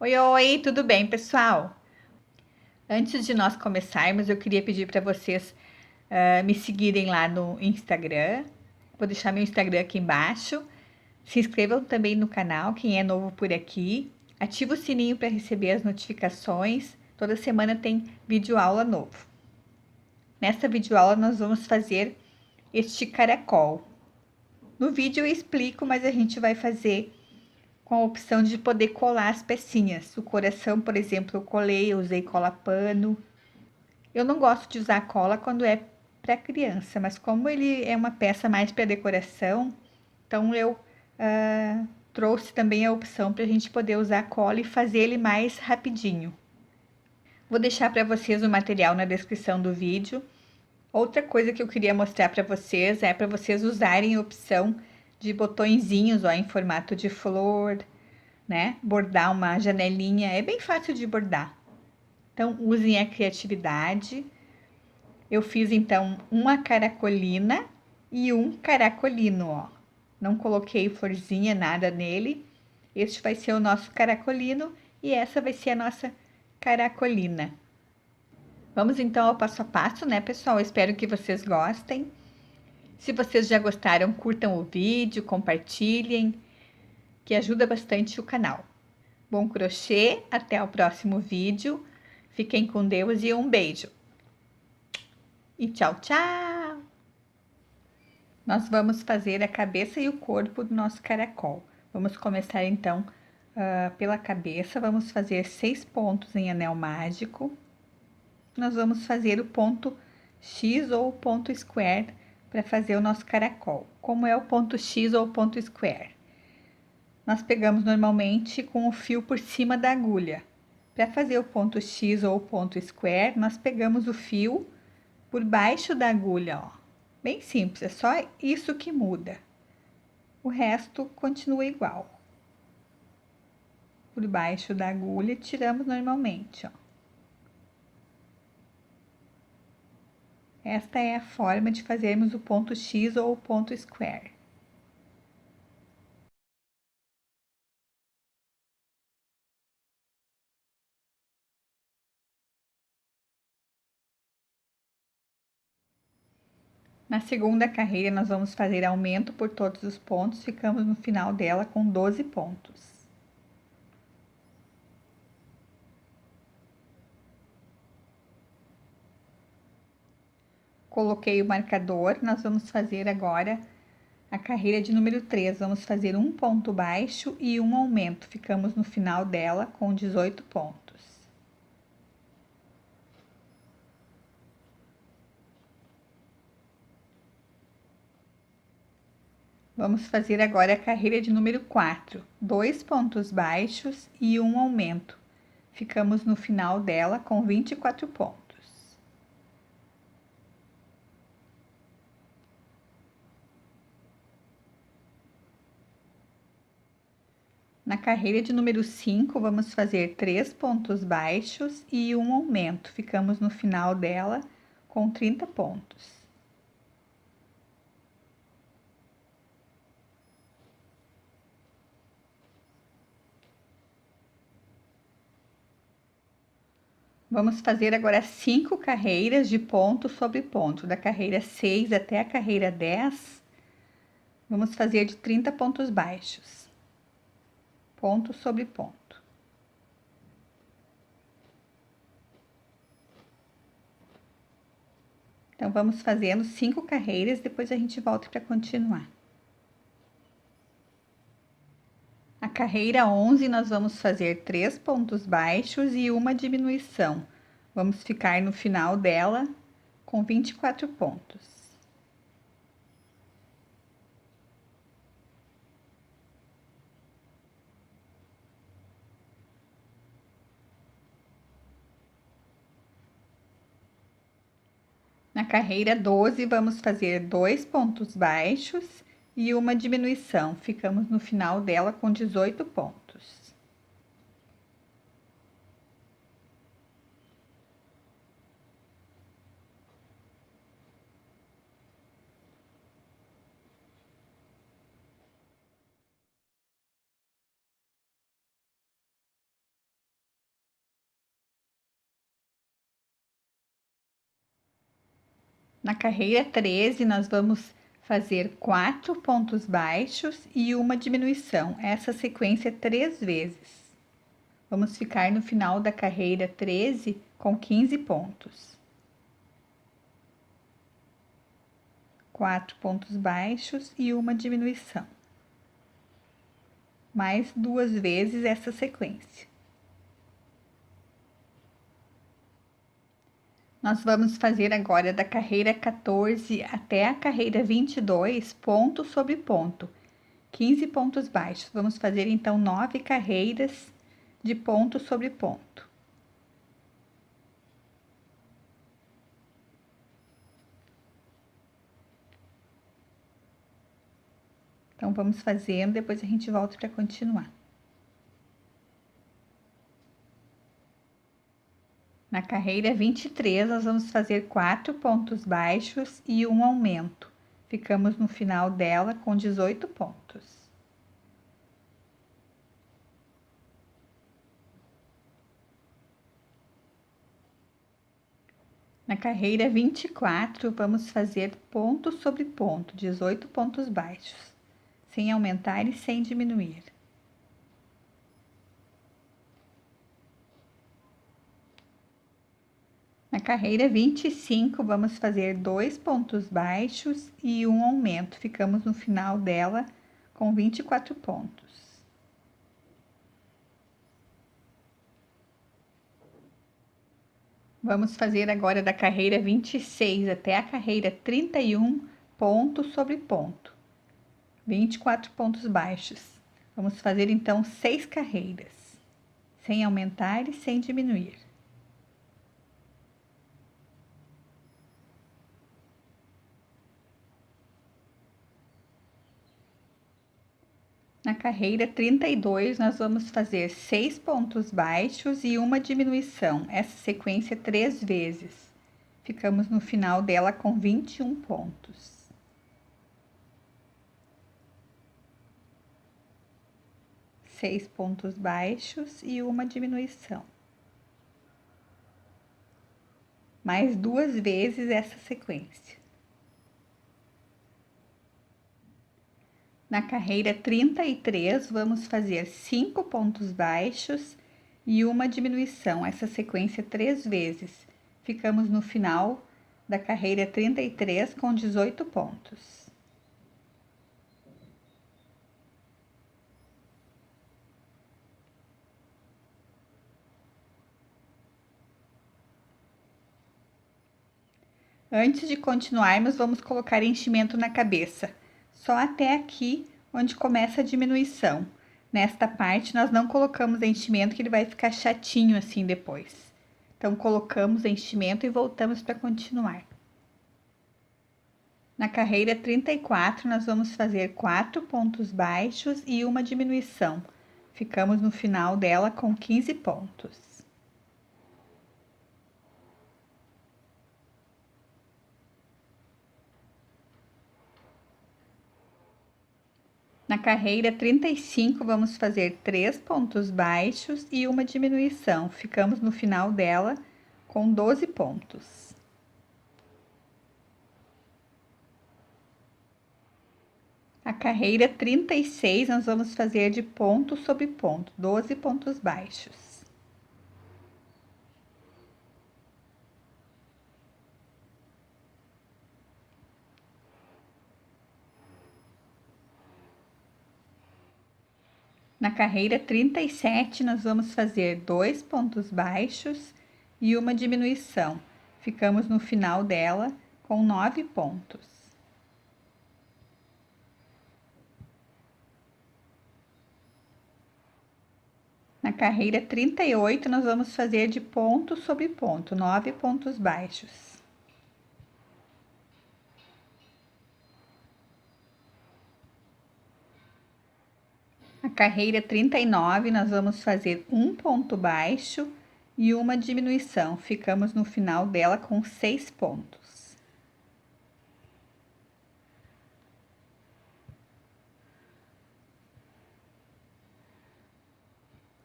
Oi, oi, tudo bem, pessoal? Antes de nós começarmos, eu queria pedir para vocês me seguirem lá no Instagram. Vou deixar meu Instagram aqui embaixo. Se inscrevam também no canal, quem é novo por aqui. Ativa o sininho para receber as notificações. Toda semana tem vídeo aula novo. Nesta videoaula nós vamos fazer este caracol. No vídeo eu explico, mas a gente vai fazer com a opção de poder colar as pecinhas. O coração, por exemplo, eu colei, eu usei cola pano. Eu não gosto de usar cola quando é para criança, mas como ele é uma peça mais para decoração, então eu trouxe também a opção para a gente poder usar cola e fazer ele mais rapidinho. Vou deixar para vocês o material na descrição do vídeo. Outra coisa que eu queria mostrar para vocês é para vocês usarem a opção de botõezinhos, ó, em formato de flor, né? Bordar uma janelinha, é bem fácil de bordar. Então, usem a criatividade. Eu fiz, então, uma caracolina e um caracolino, ó. Não coloquei florzinha, nada nele. Este vai ser o nosso caracolino e essa vai ser a nossa caracolina. Vamos, então, ao passo a passo, né, pessoal? Espero que vocês gostem. Se vocês já gostaram, curtam o vídeo, compartilhem, que ajuda bastante o canal. Bom crochê, até o próximo vídeo. Fiquem com Deus e um beijo. E tchau, tchau! Nós vamos fazer a cabeça e o corpo do nosso caracol. Vamos começar então pela cabeça. Vamos fazer 6 pontos em anel mágico. Nós vamos fazer o ponto X ou o ponto square para fazer o nosso caracol. Como é o ponto X ou o ponto square? Nós pegamos normalmente com o fio por cima da agulha. Para fazer o ponto X ou o ponto square, nós pegamos o fio por baixo da agulha, ó. Bem simples, é só isso que muda. O resto continua igual. Por baixo da agulha, tiramos normalmente, ó. Esta é a forma de fazermos o ponto X ou o ponto square. Na segunda carreira, nós vamos fazer aumento por todos os pontos, ficamos no final dela com 12 pontos. Coloquei o marcador, nós vamos fazer agora a carreira de número 3. Vamos fazer um ponto baixo e um aumento, ficamos no final dela com 18 pontos. Vamos fazer agora a carreira de número 4, 2 pontos baixos e um aumento. Ficamos no final dela com 24 pontos. Na carreira de número 5, vamos fazer 3 pontos baixos e um aumento. Ficamos no final dela com 30 pontos. Vamos fazer agora 5 carreiras de ponto sobre ponto, da carreira 6 até a carreira 10. Vamos fazer de 30 pontos baixos, ponto sobre ponto. Então, vamos fazendo 5 carreiras, depois a gente volta para continuar. A carreira 11, nós vamos fazer 3 pontos baixos e uma diminuição. Vamos ficar no final dela com 24 pontos. Na carreira 12, vamos fazer 2 pontos baixos e uma diminuição. Ficamos no final dela com 18 pontos. Na carreira 13, nós vamos fazer 4 pontos baixos e uma diminuição. Essa sequência 3 vezes. Vamos ficar no final da carreira 13 com 15 pontos. 4 pontos baixos e uma diminuição. Mais 2 vezes essa sequência. Nós vamos fazer agora da carreira 14 até a carreira 22, ponto sobre ponto, 15 pontos baixos. Vamos fazer então 9 carreiras de ponto sobre ponto. Então, vamos fazendo, depois a gente volta para continuar. Na carreira 23, nós vamos fazer 4 pontos baixos e um aumento. Ficamos no final dela com 18 pontos. Na carreira 24, vamos fazer ponto sobre ponto, 18 pontos baixos, sem aumentar e sem diminuir. Na carreira 25, vamos fazer 2 pontos baixos e um aumento. Ficamos no final dela com 24 pontos. Vamos fazer agora da carreira 26 até a carreira 31, ponto sobre ponto. 24 pontos baixos. Vamos fazer então 6 carreiras, sem aumentar e sem diminuir. Na carreira 32, nós vamos fazer 6 pontos baixos e uma diminuição, essa sequência 3 vezes. Ficamos no final dela com 21 pontos. Seis pontos baixos e uma diminuição. Mais 2 vezes essa sequência. Na carreira 33, vamos fazer 5 pontos baixos e uma diminuição, essa sequência 3 vezes. Ficamos no final da carreira 33 com 18 pontos. Antes de continuarmos, vamos colocar enchimento na cabeça. Só até aqui, onde começa a diminuição. Nesta parte, nós não colocamos enchimento, que ele vai ficar chatinho assim depois. Então, colocamos enchimento e voltamos para continuar. Na carreira 34, nós vamos fazer 4 pontos baixos e uma diminuição. Ficamos no final dela com 15 pontos. Na carreira 35, vamos fazer 3 pontos baixos e uma diminuição. Ficamos no final dela com 12 pontos. A carreira 36, nós vamos fazer de ponto sobre ponto, 12 pontos baixos. Na carreira 37, nós vamos fazer 2 pontos baixos e uma diminuição. Ficamos no final dela com 9 pontos. Na carreira 38, nós vamos fazer de ponto sobre ponto, 9 pontos baixos. A carreira 39, nós vamos fazer um ponto baixo e uma diminuição. Ficamos no final dela com 6 pontos.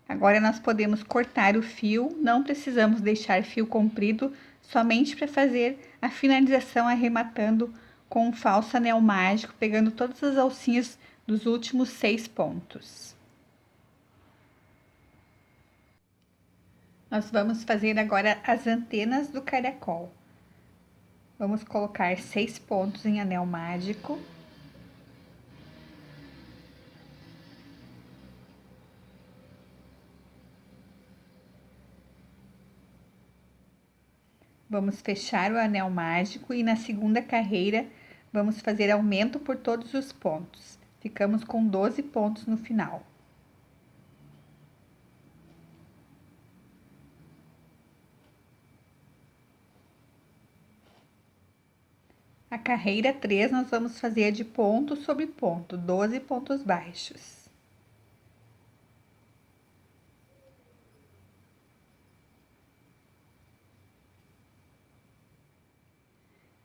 Agora, nós podemos cortar o fio, não precisamos deixar fio comprido, somente para fazer a finalização arrematando com um falso anel mágico, pegando todas as alcinhas dos últimos 6 pontos. Nós vamos fazer agora as antenas do caracol. Vamos colocar 6 pontos em anel mágico. Vamos fechar o anel mágico e na segunda carreira vamos fazer aumento por todos os pontos. Ficamos com 12 pontos no final. A carreira 3 nós vamos fazer de ponto sobre ponto, 12 pontos baixos.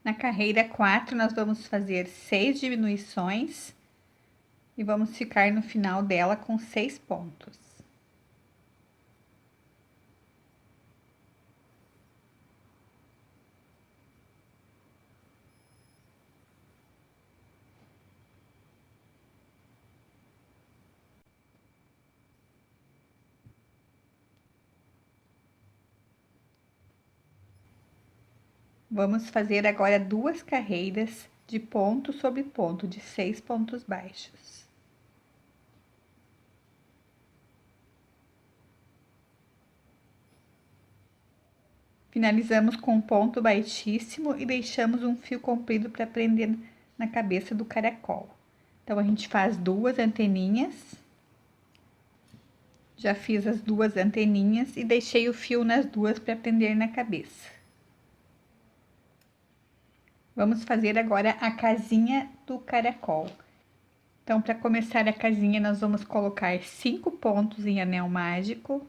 Na carreira 4, nós vamos fazer 6 diminuições e vamos ficar no final dela com 6 pontos. Vamos fazer agora 2 carreiras de ponto sobre ponto, de 6 pontos baixos. Finalizamos com um ponto baixíssimo e deixamos um fio comprido para prender na cabeça do caracol. Então, a gente faz 2 anteninhas. Já fiz as 2 anteninhas e deixei o fio nas 2 para prender na cabeça. Vamos fazer agora a casinha do caracol. Então, para começar a casinha, nós vamos colocar 5 pontos em anel mágico.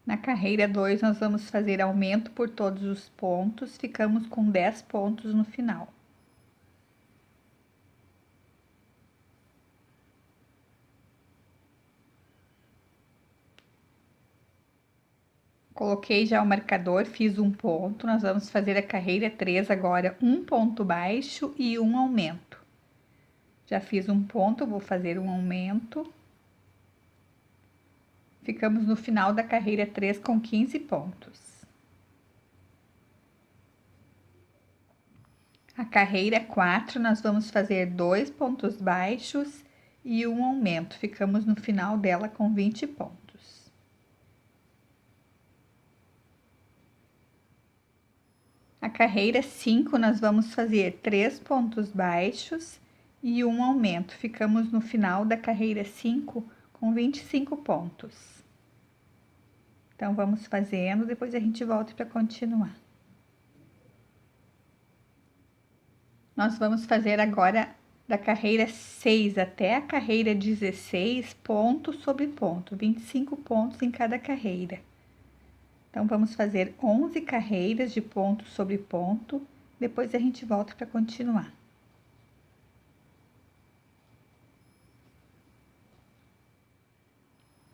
Na carreira 2, nós vamos fazer aumento por todos os pontos, ficamos com 10 pontos no final. Coloquei já o marcador, fiz um ponto, nós vamos fazer a carreira 3 agora, um ponto baixo e um aumento. Já fiz um ponto, vou fazer um aumento. Ficamos no final da carreira 3 com 15 pontos. A carreira 4, nós vamos fazer 2 pontos baixos e um aumento. Ficamos no final dela com 20 pontos. A carreira 5, nós vamos fazer 3 pontos baixos e um aumento. Ficamos no final da carreira 5 com 25 pontos. Então, vamos fazendo, depois a gente volta para continuar. Nós vamos fazer agora da carreira 6 até a carreira 16, ponto sobre ponto, 25 pontos em cada carreira. Então, vamos fazer 11 carreiras de ponto sobre ponto, depois a gente volta para continuar.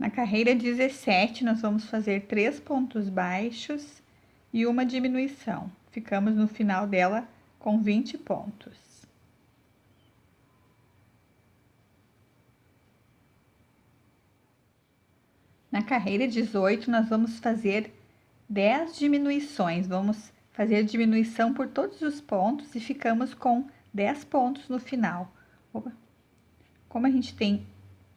Na carreira 17, nós vamos fazer 3 pontos baixos e uma diminuição. Ficamos no final dela com 20 pontos. Na carreira 18, nós vamos fazer 10 diminuições. Vamos fazer diminuição por todos os pontos e ficamos com 10 pontos no final. Como a gente tem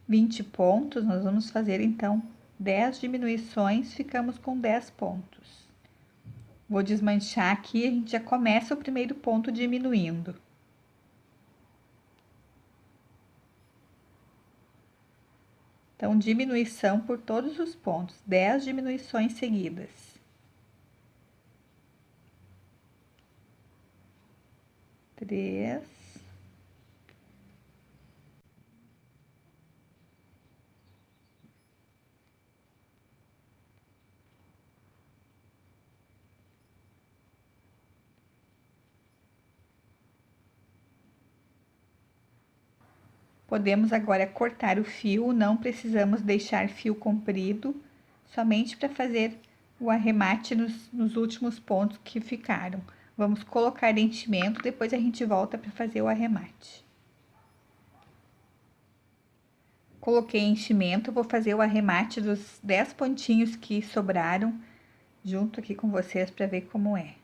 20 pontos, nós vamos fazer então 10 diminuições, ficamos com 10 pontos. Vou desmanchar aqui, a gente já começa o primeiro ponto diminuindo. Então, diminuição por todos os pontos, 10 diminuições seguidas. Três. Podemos agora cortar o fio, não precisamos deixar fio comprido, somente para fazer o arremate nos últimos pontos que ficaram. Vamos colocar enchimento, depois a gente volta para fazer o arremate. Coloquei enchimento, vou fazer o arremate dos 10 pontinhos que sobraram junto aqui com vocês para ver como é.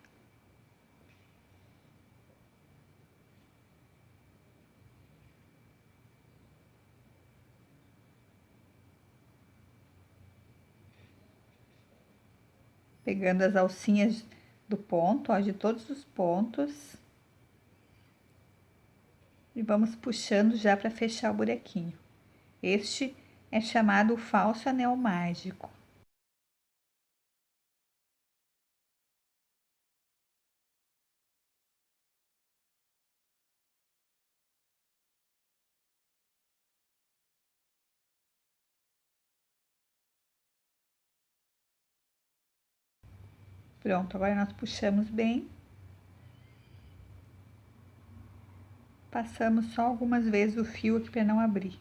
Pegando as alcinhas do ponto, ó, de todos os pontos. E vamos puxando já para fechar o buraquinho. Este é chamado falso anel mágico. Pronto, agora nós puxamos bem. Passamos só algumas vezes o fio aqui para não abrir.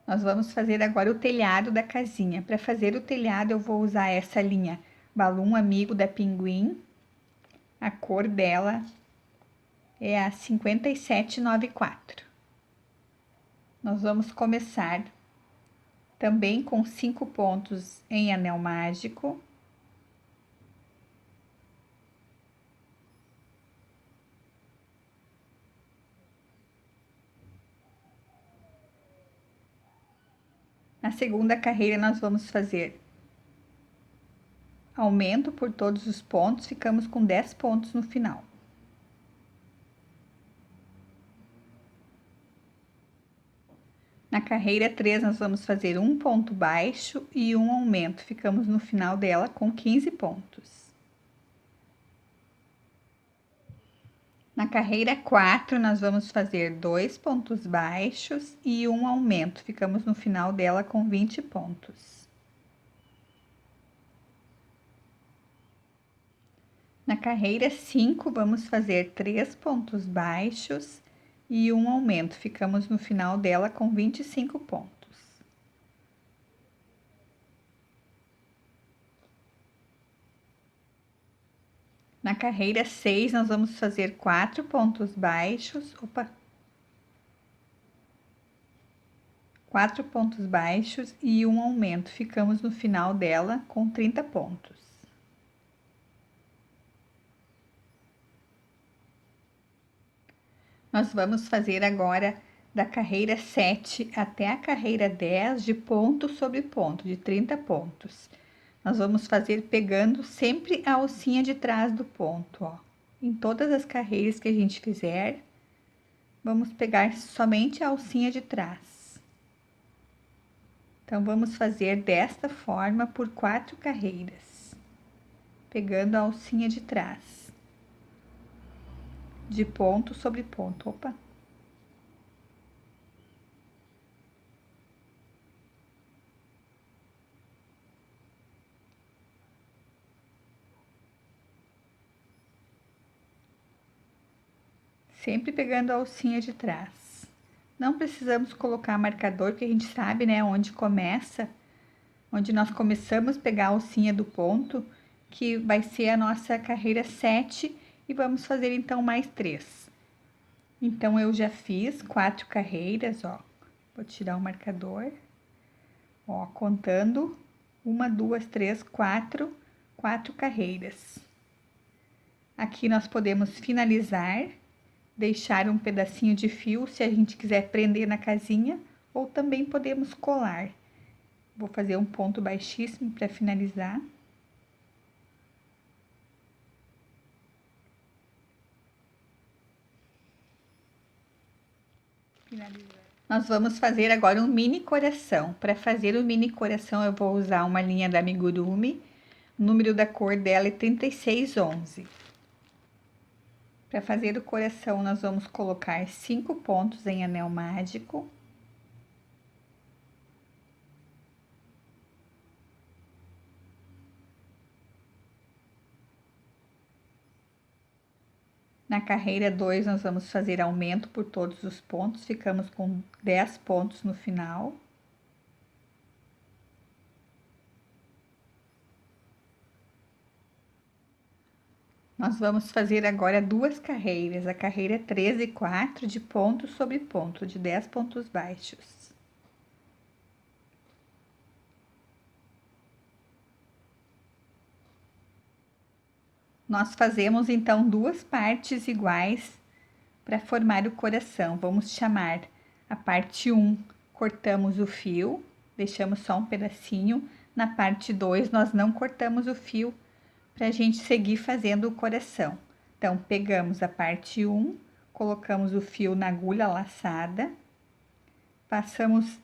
Nós vamos fazer agora o telhado da casinha. Para fazer o telhado, eu vou usar essa linha Balloon Amigo da Pinguim. A cor dela é a 5794. Nós vamos começar também com 5 pontos em anel mágico. Na segunda carreira, nós vamos fazer aumento por todos os pontos, ficamos com 10 pontos no final. Na carreira 3, nós vamos fazer um ponto baixo e um aumento, ficamos no final dela com 15 pontos. Na carreira 4, nós vamos fazer 2 pontos baixos e um aumento, ficamos no final dela com 20 pontos. Na carreira 5, vamos fazer 3 pontos baixos e um aumento, ficamos no final dela com 25 pontos. Na carreira 6, nós vamos fazer 4 pontos baixos, 4 pontos baixos e um aumento, ficamos no final dela com 30 pontos. Nós vamos fazer agora da carreira 7 até a carreira 10 de ponto sobre ponto, de 30 pontos. Nós vamos fazer pegando sempre a alcinha de trás do ponto, ó. Em todas as carreiras que a gente fizer, vamos pegar somente a alcinha de trás. Então, vamos fazer desta forma por 4 carreiras, pegando a alcinha de trás, de ponto sobre ponto. Opa! Sempre pegando a alcinha de trás. Não precisamos colocar marcador, porque a gente sabe, né, onde começa, onde nós começamos a pegar a alcinha do ponto, que vai ser a nossa carreira 7, e vamos fazer então mais 3. Então, eu já fiz 4 carreiras, ó. Vou tirar o marcador. Ó, contando, 1, 2, 3, 4 carreiras. Aqui nós podemos finalizar, deixar um pedacinho de fio se a gente quiser prender na casinha, ou também podemos colar. Vou fazer um ponto baixíssimo para finalizar. Nós vamos fazer agora um mini coração. Para fazer o mini coração, eu vou usar uma linha da Amigurumi, O número da cor dela é 3611. Para fazer o coração, nós vamos colocar 5 pontos em anel mágico. Na carreira 2, nós vamos fazer aumento por todos os pontos, ficamos com 10 pontos no final. Nós vamos fazer agora duas carreiras, a carreira 3 e 4 de ponto sobre ponto, de 10 pontos baixos. Nós fazemos então duas partes iguais para formar o coração. Vamos chamar a parte 1, cortamos o fio, deixamos só um pedacinho. Na parte 2, nós não cortamos o fio para a gente seguir fazendo o coração. Então, pegamos a parte 1, colocamos o fio na agulha laçada, passamos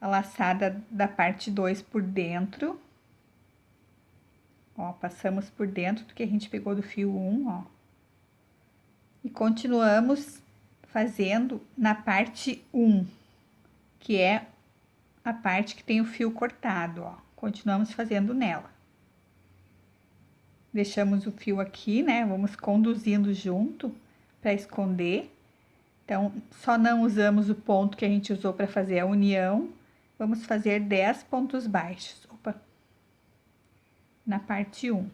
a laçada da parte 2 por dentro. Ó, passamos por dentro do que a gente pegou do fio 1, ó. E continuamos fazendo na parte 1, que é a parte que tem o fio cortado, ó. Continuamos fazendo nela. Deixamos o fio aqui, né? Vamos conduzindo junto para esconder. Então, só não usamos o ponto que a gente usou para fazer a união. Vamos fazer 10 pontos baixos. Opa! Na parte 1.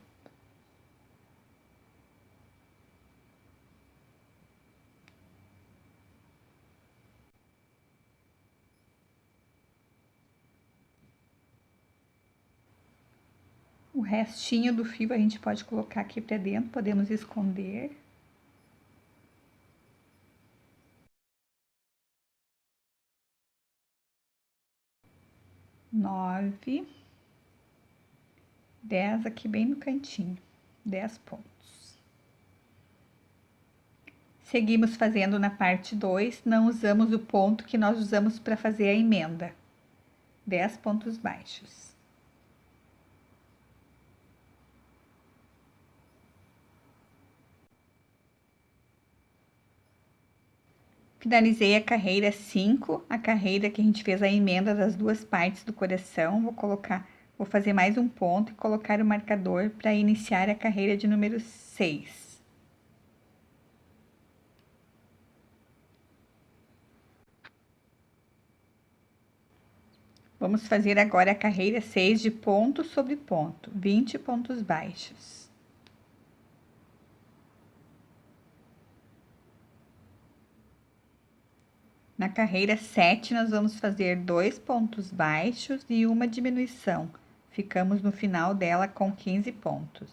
O restinho do fio a gente pode colocar aqui para dentro, podemos esconder. Nove, 10 aqui bem no cantinho, 10 pontos. Seguimos fazendo na parte 2, não usamos o ponto que nós usamos para fazer a emenda, 10 pontos baixos. Finalizei a carreira 5, a carreira que a gente fez a emenda das duas partes do coração. Vou fazer mais um ponto e colocar o marcador para iniciar a carreira de número 6. Vamos fazer agora a carreira 6 de ponto sobre ponto, 20 pontos baixos. Na carreira 7, nós vamos fazer 2 pontos baixos e uma diminuição. Ficamos no final dela com 15 pontos.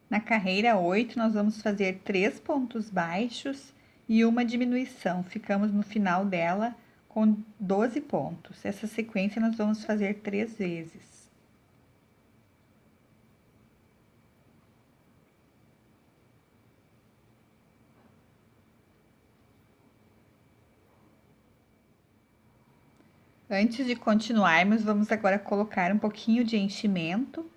Na carreira 8, nós vamos fazer 3 pontos baixos e uma diminuição. Ficamos no final dela com 12 pontos. Essa sequência nós vamos fazer 3 vezes. Antes de continuarmos, vamos agora colocar um pouquinho de enchimento.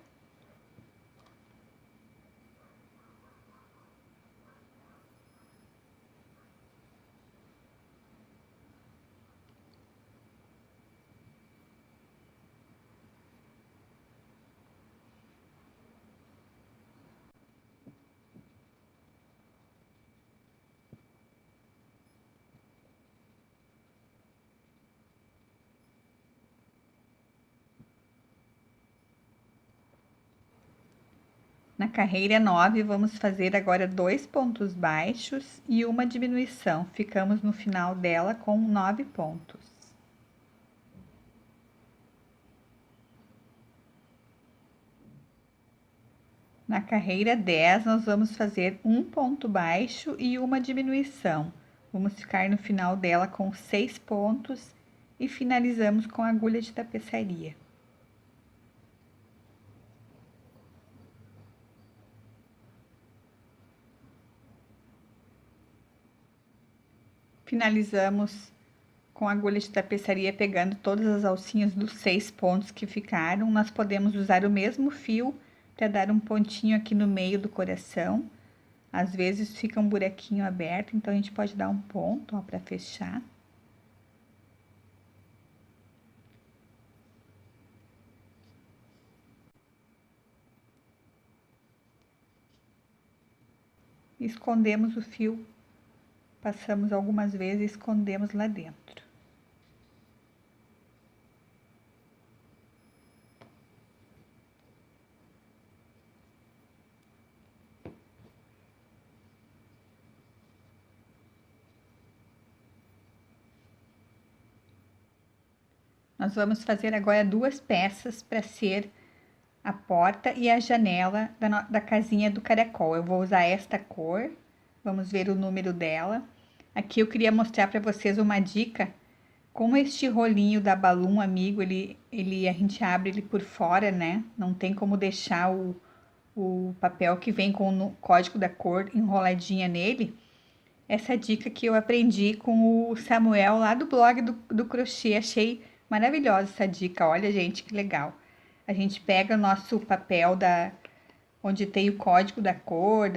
Na carreira 9, vamos fazer agora 2 pontos baixos e uma diminuição. Ficamos no final dela com 9 pontos. Na carreira 10, nós vamos fazer um ponto baixo e uma diminuição. Vamos ficar no final dela com 6 pontos e finalizamos com a agulha de tapeçaria. Finalizamos com a agulha de tapeçaria pegando todas as alcinhas dos 6 pontos que ficaram. Nós podemos usar o mesmo fio para dar um pontinho aqui no meio do coração. Às vezes fica um buraquinho aberto, então a gente pode dar um ponto, ó, para fechar. Escondemos o fio, passamos algumas vezes e escondemos lá dentro. Nós vamos fazer agora 2 peças para ser a porta e a janela da casinha do caracol. Eu vou usar esta cor, vamos ver o número dela. Aqui eu queria mostrar para vocês uma dica. Como este rolinho da Balloon Amigo, a gente abre ele por fora, né? Não tem como deixar o papel que vem com o código da cor enroladinha nele. Essa dica que eu aprendi com o Samuel lá do blog do crochê. Achei maravilhosa essa dica. Olha, gente, que legal. A gente pega o nosso papel onde tem o código da cor,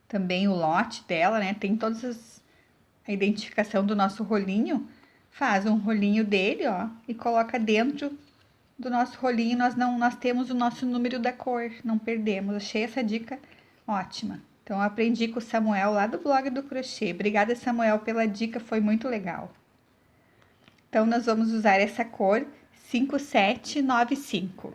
também o lote dela, né? Tem a identificação do nosso rolinho. Faz um rolinho dele, ó, e coloca dentro do nosso rolinho. Nós temos o nosso número da cor, não perdemos. Achei essa dica ótima. Então, eu aprendi com o Samuel lá do blog do crochê. Obrigada, Samuel, pela dica, foi muito legal. Então, nós vamos usar essa cor 5795.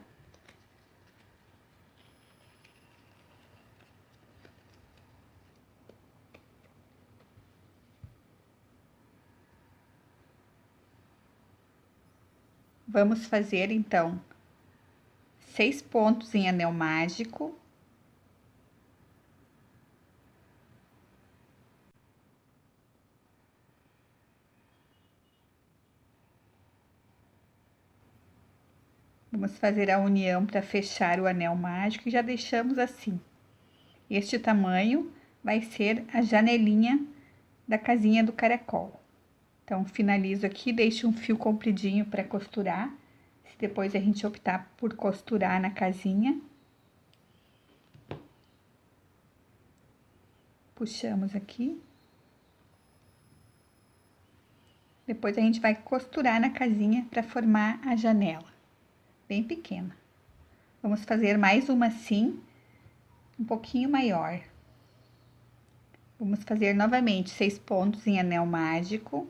Vamos fazer, então, 6 pontos em anel mágico. Vamos fazer a união para fechar o anel mágico e já deixamos assim. Este tamanho vai ser a janelinha da casinha do caracol. Então, finalizo aqui, deixo um fio compridinho para costurar. Se depois a gente optar por costurar na casinha. Puxamos aqui. Depois a gente vai costurar na casinha para formar a janela, bem pequena. Vamos fazer mais uma assim, um pouquinho maior. Vamos fazer novamente 6 pontos em anel mágico.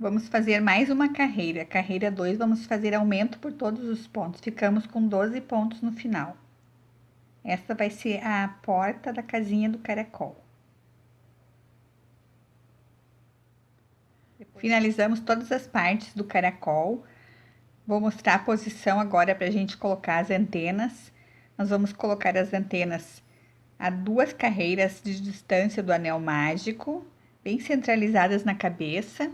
Vamos fazer mais uma carreira. Carreira 2, vamos fazer aumento por todos os pontos. Ficamos com 12 pontos no final. Essa vai ser a porta da casinha do caracol. Finalizamos todas as partes do caracol. Vou mostrar a posição agora para a gente colocar as antenas. Nós vamos colocar as antenas a 2 carreiras de distância do anel mágico, bem centralizadas na cabeça.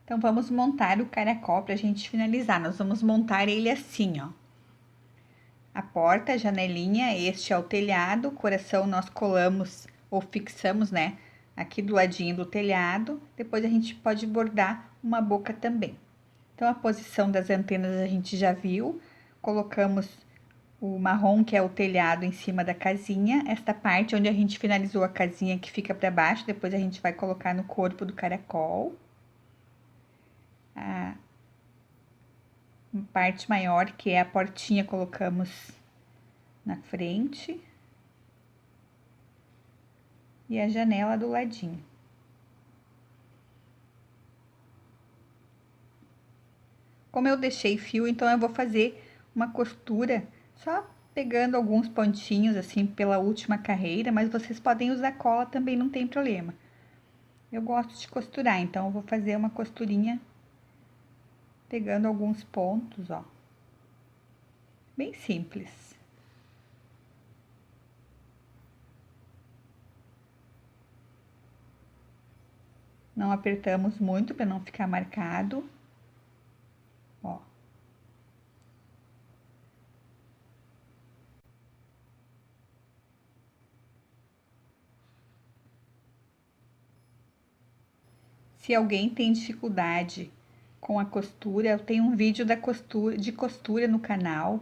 Então, vamos montar o caracol para a gente finalizar. Nós vamos montar ele assim, ó. A porta, a janelinha, este é o telhado, o coração nós colamos ou fixamos, né, aqui do ladinho do telhado. Depois a gente pode bordar uma boca também. Então, a posição das antenas a gente já viu. Colocamos o marrom, que é o telhado, em cima da casinha. Esta parte onde a gente finalizou a casinha que fica para baixo, depois a gente vai colocar no corpo do caracol. A parte maior, que é a portinha, colocamos na frente. E a janela do ladinho. Como eu deixei fio, então eu vou fazer uma costura só pegando alguns pontinhos assim pela última carreira, mas vocês podem usar cola também, não tem problema. Eu gosto de costurar, então eu vou fazer uma costurinha pegando alguns pontos, ó. Bem simples. Não apertamos muito para não ficar marcado. Se alguém tem dificuldade com a costura, eu tenho um vídeo de costura no canal,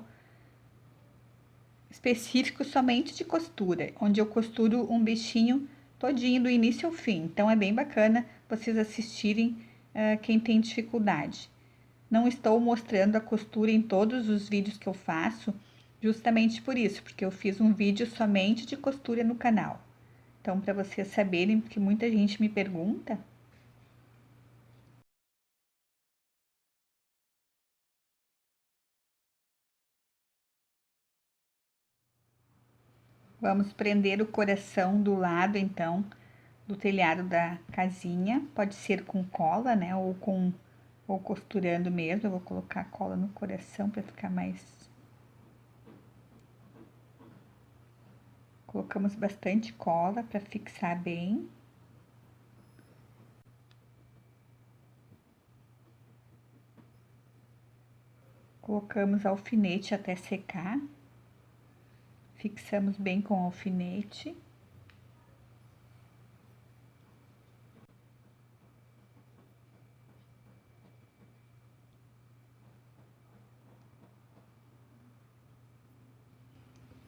específico somente de costura, onde eu costuro um bichinho todinho do início ao fim. Então é bem bacana vocês assistirem quem tem dificuldade. Não estou mostrando a costura em todos os vídeos que eu faço, justamente por isso, porque eu fiz um vídeo somente de costura no canal. Então, para vocês saberem, porque muita gente me pergunta. Vamos prender o coração do lado, então, do telhado da casinha. Pode ser com cola, né? Ou costurando mesmo. Eu vou colocar cola no coração para ficar mais. Colocamos bastante cola para fixar bem. Colocamos alfinete até secar. Fixamos bem com alfinete.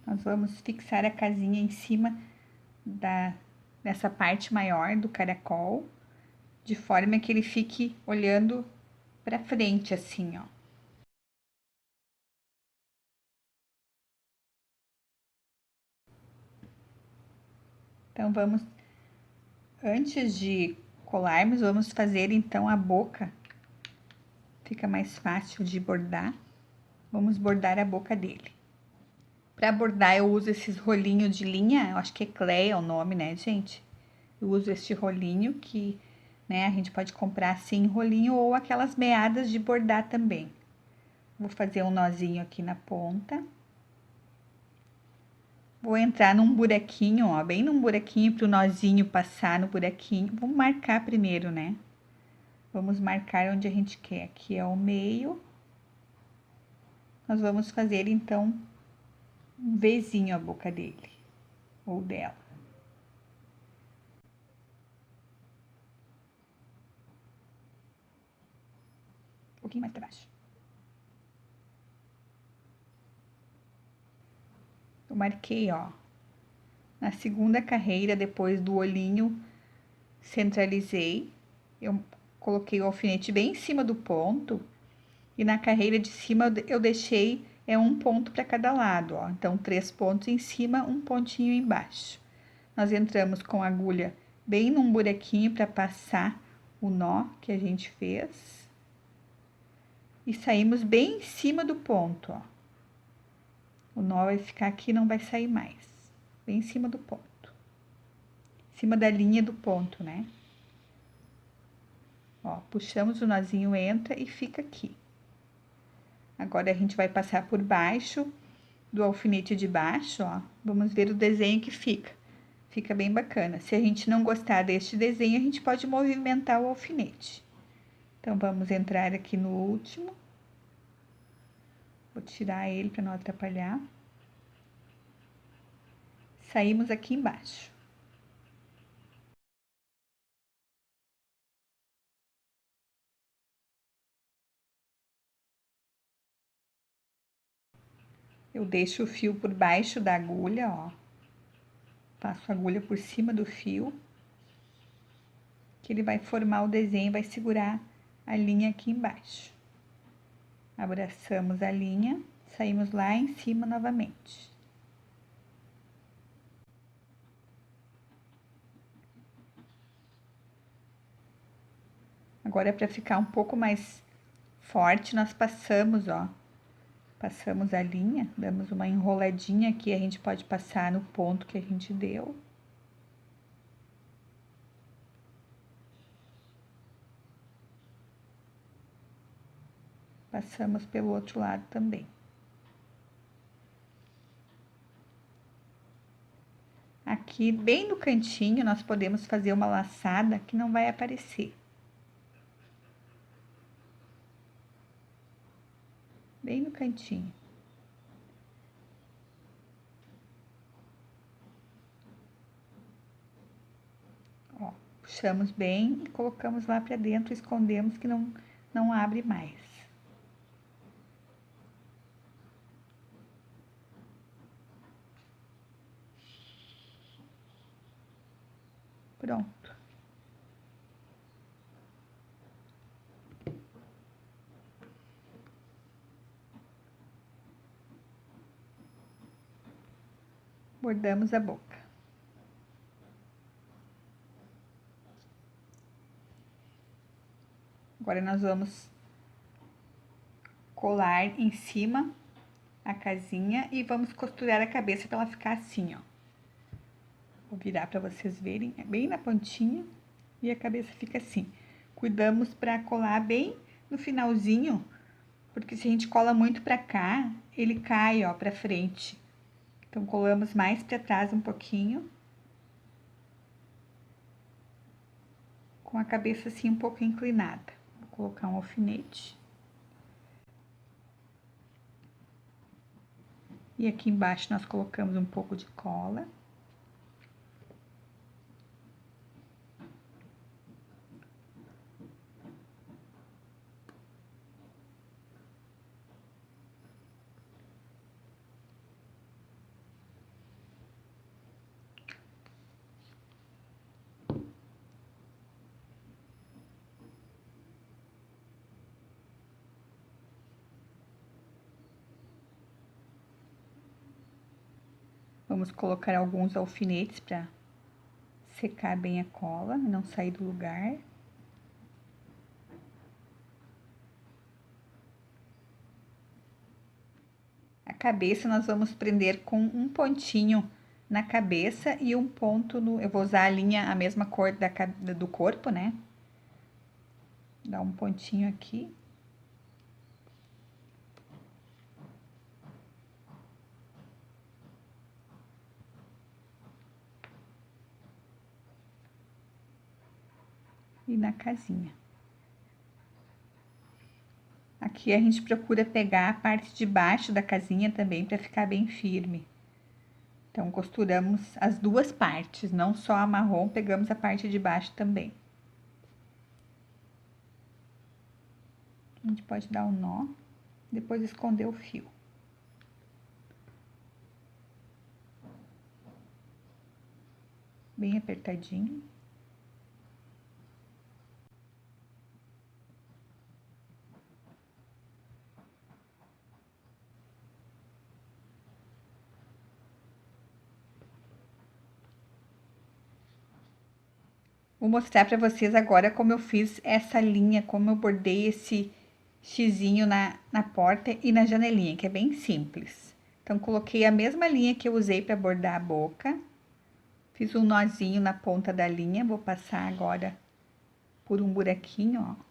Nós vamos fixar a casinha em cima dessa parte maior do caracol, de forma que ele fique olhando para frente, assim, ó. Então, antes de colarmos, vamos fazer então a boca. Fica mais fácil de bordar. Vamos bordar a boca dele. Para bordar, eu uso esses rolinhos de linha, eu acho que é Cleia o nome, né, gente? Eu uso este rolinho que, né, a gente pode comprar assim, rolinho ou aquelas meadas de bordar também. Vou fazer um nozinho aqui na ponta. Vou entrar num buraquinho, ó, bem num buraquinho para o nozinho passar no buraquinho. Vamos marcar primeiro, né? Vamos marcar onde a gente quer. Aqui é o meio. Nós vamos fazer, então, um Vzinho a boca dele, ou dela. Um pouquinho mais para baixo. Eu marquei, ó, na segunda carreira, depois do olhinho, centralizei. Eu coloquei o alfinete bem em cima do ponto. E na carreira de cima eu deixei um ponto para cada lado, ó. Então, 3 pontos em cima, um pontinho embaixo. Nós entramos com a agulha bem num buraquinho para passar o nó que a gente fez. E saímos bem em cima do ponto, ó. O nó vai ficar aqui, não vai sair mais. Bem em cima do ponto. Em cima da linha do ponto, né? Ó, puxamos o nozinho, entra e fica aqui. Agora, a gente vai passar por baixo do alfinete de baixo, ó. Vamos ver o desenho que fica. Fica bem bacana. Se a gente não gostar deste desenho, a gente pode movimentar o alfinete. Então, vamos entrar aqui no último. Vou tirar ele para não atrapalhar. Saímos aqui embaixo. Eu deixo o fio por baixo da agulha, ó. Passo a agulha por cima do fio, que ele vai formar o desenho, vai segurar a linha aqui embaixo. Abraçamos a linha, saímos lá em cima novamente. Agora, para ficar um pouco mais forte, nós passamos, ó. Passamos a linha, damos uma enroladinha aqui, a gente pode passar no ponto que a gente deu. Passamos pelo outro lado também. Aqui, bem no cantinho, nós podemos fazer uma laçada que não vai aparecer. Bem no cantinho. Ó, Puxamos bem e colocamos lá para dentro, escondemos que não abre mais. Pronto. Bordamos a boca. Agora nós vamos colar em cima a casinha e vamos costurar a cabeça para ela ficar assim, ó. Vou virar para vocês verem, é bem na pontinha e a cabeça fica assim. Cuidamos para colar bem no finalzinho, porque se a gente cola muito para cá, ele cai, ó, para frente. Então, colamos mais para trás um pouquinho, com a cabeça assim um pouco inclinada. Vou colocar um alfinete. E aqui embaixo nós colocamos um pouco de cola. Vamos colocar alguns alfinetes para secar bem a cola, não sair do lugar. A cabeça nós vamos prender com um pontinho na cabeça e um ponto no... Eu vou usar a linha, a mesma cor do corpo, né? Dá um pontinho aqui. E na casinha. Aqui a gente procura pegar a parte de baixo da casinha também para ficar bem firme. Então, costuramos as duas partes, não só a marrom, pegamos a parte de baixo também. A gente pode dar um nó, depois esconder o fio. Bem apertadinho. Vou mostrar para vocês agora como eu fiz essa linha, como eu bordei esse xizinho na porta e na janelinha, que é bem simples. Então, coloquei a mesma linha que eu usei para bordar a boca. Fiz um nozinho na ponta da linha, vou passar agora por um buraquinho, ó.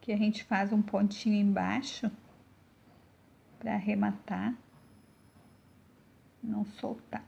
Que a gente faz um pontinho embaixo para arrematar, não soltar.